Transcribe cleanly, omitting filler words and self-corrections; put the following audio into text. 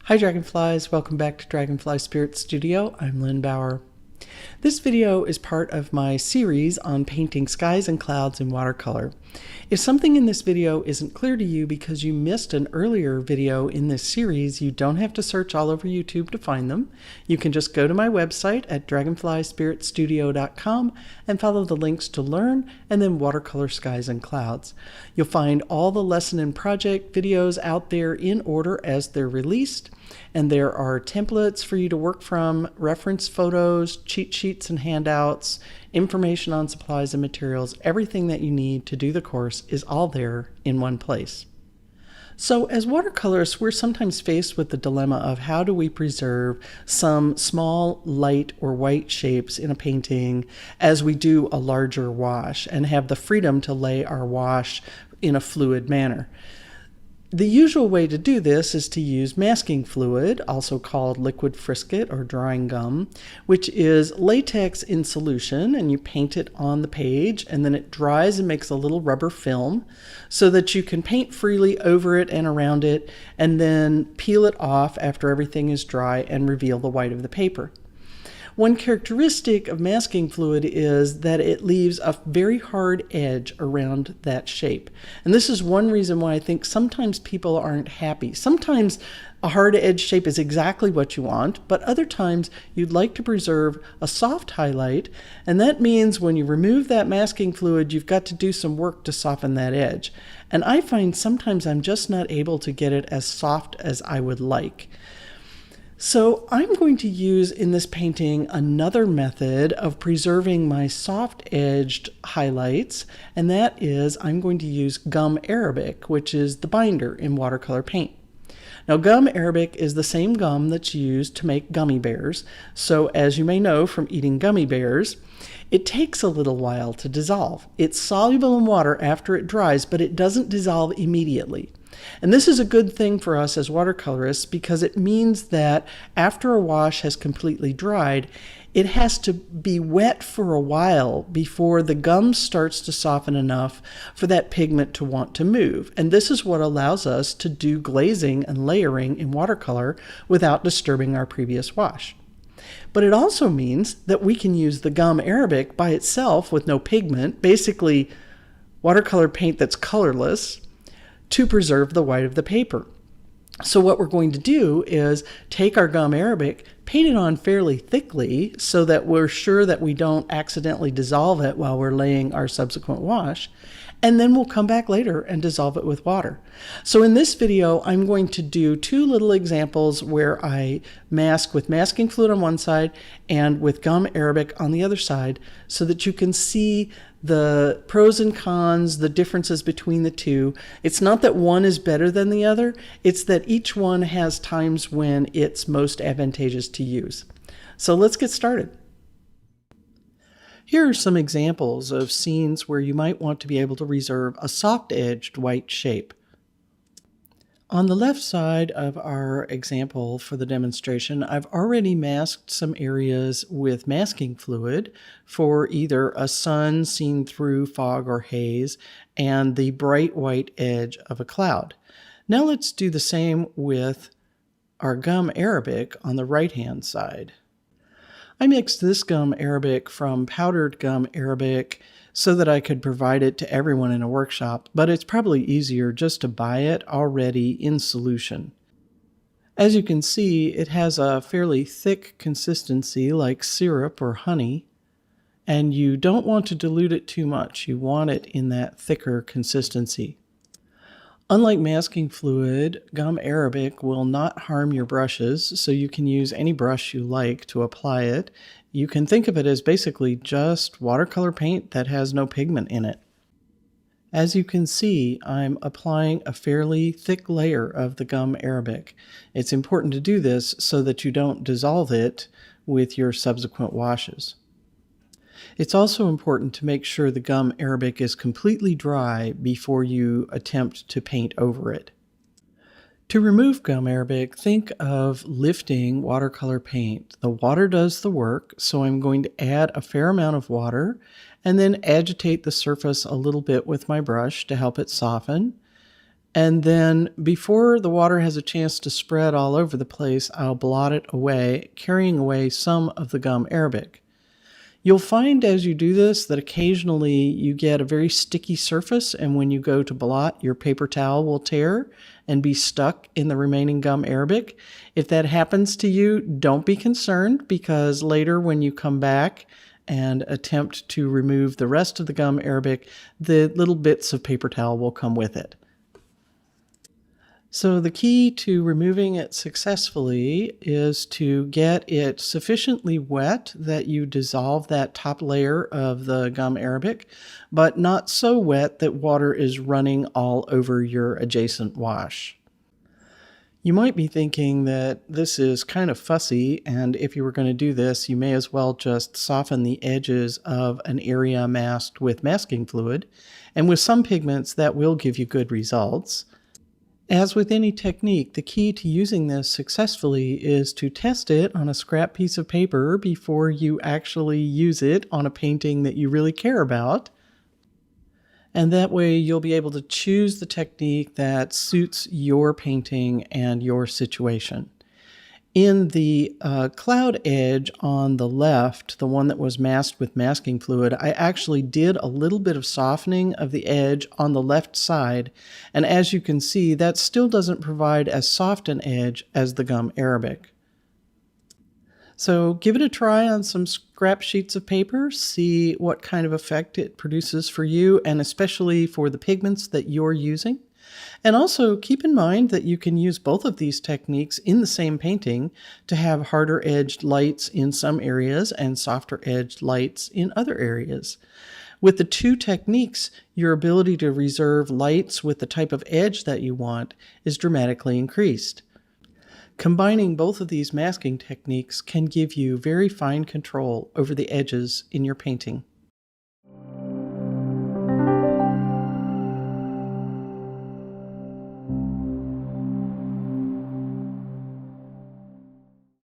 Hi Dragonflies, welcome back to Dragonfly Spirit Studio. I'm Lynn Bauer. This video is part of my series on painting skies and clouds in watercolor. If something in this video isn't clear to you because you missed an earlier video in this series, you don't have to search all over YouTube to find them. You can just go to my website at dragonflyspiritstudio.com and follow the links to learn and then watercolor skies and clouds. You'll find all the lesson and project videos out there in order as they're released, and there are templates for you to work from, reference photos, cheat sheets and handouts, information on supplies and materials. Everything that you need to do the course is all there in one place. So as watercolorists, we're sometimes faced with the dilemma of how do we preserve some small light or white shapes in a painting as we do a larger wash and have the freedom to lay our wash in a fluid manner. The usual way to do this is to use masking fluid, also called liquid frisket or drying gum, which is latex in solution, and you paint it on the page and then it dries and makes a little rubber film so that you can paint freely over it and around it and then peel it off after everything is dry and reveal the white of the paper. One characteristic of masking fluid is that it leaves a very hard edge around that shape. And this is one reason why I think sometimes people aren't happy. Sometimes a hard edge shape is exactly what you want, but other times you'd like to preserve a soft highlight, and that means when you remove that masking fluid, you've got to do some work to soften that edge. And I find sometimes I'm just not able to get it as soft as I would like. So I'm going to use in this painting another method of preserving my soft-edged highlights, and that is I'm going to use gum arabic, which is the binder in watercolor paint. Now, gum arabic is the same gum that's used to make gummy bears, so as you may know from eating gummy bears, it takes a little while to dissolve. It's soluble in water after it dries, but it doesn't dissolve immediately. And this is a good thing for us as watercolorists because it means that after a wash has completely dried, it has to be wet for a while before the gum starts to soften enough for that pigment to want to move. And this is what allows us to do glazing and layering in watercolor without disturbing our previous wash. But it also means that we can use the gum arabic by itself with no pigment, basically watercolor paint that's colorless, to preserve the white of the paper. So what we're going to do is take our gum arabic, paint it on fairly thickly so that we're sure that we don't accidentally dissolve it while we're laying our subsequent wash, and then we'll come back later and dissolve it with water. So in this video, I'm going to do two little examples where I mask with masking fluid on one side and with gum arabic on the other side so that you can see the pros and cons, the differences between the two. It's not that one is better than the other, it's that each one has times when it's most advantageous to use. So let's get started. Here are some examples of scenes where you might want to be able to reserve a soft-edged white shape. On the left side of our example for the demonstration, I've already masked some areas with masking fluid for either a sun seen through fog or haze and the bright white edge of a cloud. Now let's do the same with our gum arabic on the right-hand side. I mixed this gum arabic from powdered gum arabic so that I could provide it to everyone in a workshop, but it's probably easier just to buy it already in solution. As you can see, it has a fairly thick consistency like syrup or honey, and you don't want to dilute it too much. You want it in that thicker consistency. Unlike masking fluid, gum arabic will not harm your brushes, so you can use any brush you like to apply it. You can think of it as basically just watercolor paint that has no pigment in it. As you can see, I'm applying a fairly thick layer of the gum arabic. It's important to do this so that you don't dissolve it with your subsequent washes. It's also important to make sure the gum arabic is completely dry before you attempt to paint over it. To remove gum arabic, think of lifting watercolor paint. The water does the work, so I'm going to add a fair amount of water and then agitate the surface a little bit with my brush to help it soften. And then before the water has a chance to spread all over the place, I'll blot it away, carrying away some of the gum arabic. You'll find as you do this that occasionally you get a very sticky surface, and when you go to blot, your paper towel will tear and be stuck in the remaining gum arabic. If that happens to you, don't be concerned, because later when you come back and attempt to remove the rest of the gum arabic, the little bits of paper towel will come with it. So the key to removing it successfully is to get it sufficiently wet that you dissolve that top layer of the gum arabic, but not so wet that water is running all over your adjacent wash. You might be thinking that this is kind of fussy, and if you were going to do this, you may as well just soften the edges of an area masked with masking fluid, and with some pigments that will give you good results. As with any technique, the key to using this successfully is to test it on a scrap piece of paper before you actually use it on a painting that you really care about. And that way you'll be able to choose the technique that suits your painting and your situation. In the cloud edge on the left, the one that was masked with masking fluid, I actually did a little bit of softening of the edge on the left side, and as you can see, that still doesn't provide as soft an edge as the gum arabic. So give it a try on some scrap sheets of paper, see what kind of effect it produces for you, and especially for the pigments that you're using. And also keep in mind that you can use both of these techniques in the same painting to have harder edged lights in some areas and softer edged lights in other areas. With the two techniques, your ability to reserve lights with the type of edge that you want is dramatically increased. Combining both of these masking techniques can give you very fine control over the edges in your painting.